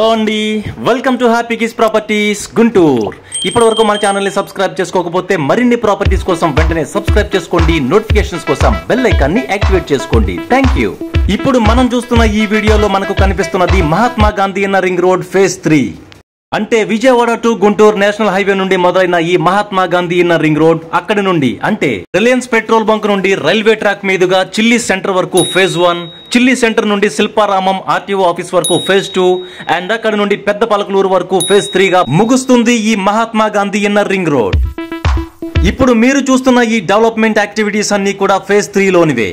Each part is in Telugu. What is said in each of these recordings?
హలో అండి, welcome to happy kiss properties Guntur. ఇప్పటివరకు మన ఛానల్ ని సబ్స్క్రైబ్ చేసుకోకపోతే మరిన్ని ప్రాపర్టీస్ కోసం వెంటనే సబ్స్క్రైబ్ చేసుకోండి. నోటిఫికేషన్స్ కోసం బెల్ ఐకాన్ ని యాక్టివేట్ చేసుకోండి. Thank you. ఇప్పుడు మనం చూస్తున్న ఈ వీడియోలో మనకు కనిపిస్తున్నది Mahatma Gandhi inner ring road phase 3. అంటే Vijayawada to Guntur national highway నుండి మొదలైన ఈ Mahatma Gandhi inner ring road అక్కడి నుండి అంటే రిలయన్స్ పెట్రోల్ బంక్ నుండి రైల్వే ట్రాక్ మీదుగా చిల్లీ సెంటర్ వరకు ఫేజ్ 1, చిల్లీ సెంటర్ నుండి శిల్పారామం ఆర్టీఓ ఆఫీస్ వరకు ఫేజ్ 2 అండ్ అక్కడి నుండి పెద్ద పలకలూరు వరకు ఫేజ్ 3 గా ముగుస్తుంది ఈ Mahatma Gandhi inner ring road. ఇప్పుడు మీరు చూస్తున్న ఈ డెవలప్మెంట్ యాక్టివిటీస్ అన్ని కూడా ఫేజ్ 3 లోనివే.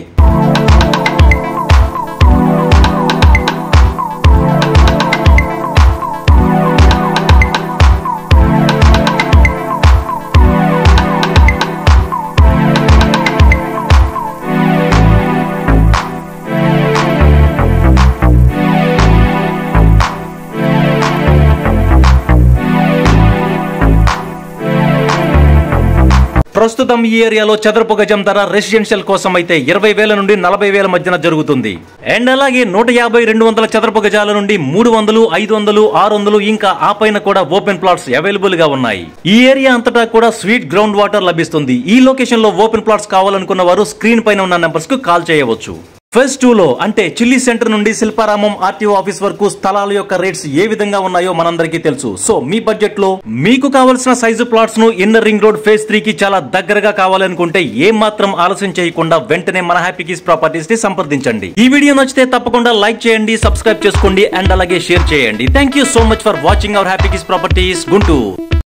ప్రస్తుతం ఈ ఏరియాలో చదరపు గజం ధర రెసిడెన్షియల్ కోసం అయితే 20,000 నుండి 40,000 మధ్యన జరుగుతుంది. అండ్ అలాగే 150-200 చదరపు గజాల నుండి 300, 500, 600 ఇంకా ఆ పైన కూడా ఓపెన్ ప్లాట్స్ అవైలబుల్ గా ఉన్నాయి. ఈ ఏరియా అంతటా కూడా స్వీట్ గ్రౌండ్ వాటర్ లభిస్తుంది. ఈ లొకేషన్ లో ఓపెన్ ప్లాట్స్ కావాలనుకున్న వారు స్క్రీన్ పైన ఉన్న నెంబర్స్ కు కాల్ చేయవచ్చు. ఫేజ్ 2 లో అంటే చిల్లీ సెంటర్ నుండి శిల్పారామం ఆర్టీఓ ఆఫీస్ వరకు స్థలాల యొక్క రేట్స్ ఏ విధంగా ఉన్నాయో మనందరికీ తెలుసు. సో మీ బడ్జెట్ లో మీకు కావాల్సిన సైజు ప్లాట్స్ ను ఇన్నర్ రింగ్ రోడ్ ఫేజ్ 3 కి చాలా దగ్గరగా కావాలనుకుంటే ఏం మాత్రం ఆలస్యం చేయకుండా వెంటనే మన హ్యాపీ కిస్ ప్రాపర్టీస్ ని సంప్రదించండి. ఈ వీడియో నచ్చితే తప్పకుండా లైక్ చేయండి, సబ్స్క్రైబ్ చేసుకోండి అండ్ అలాగే షేర్ చేయండి. Thank you so much for watching our happy kiss properties Guntur.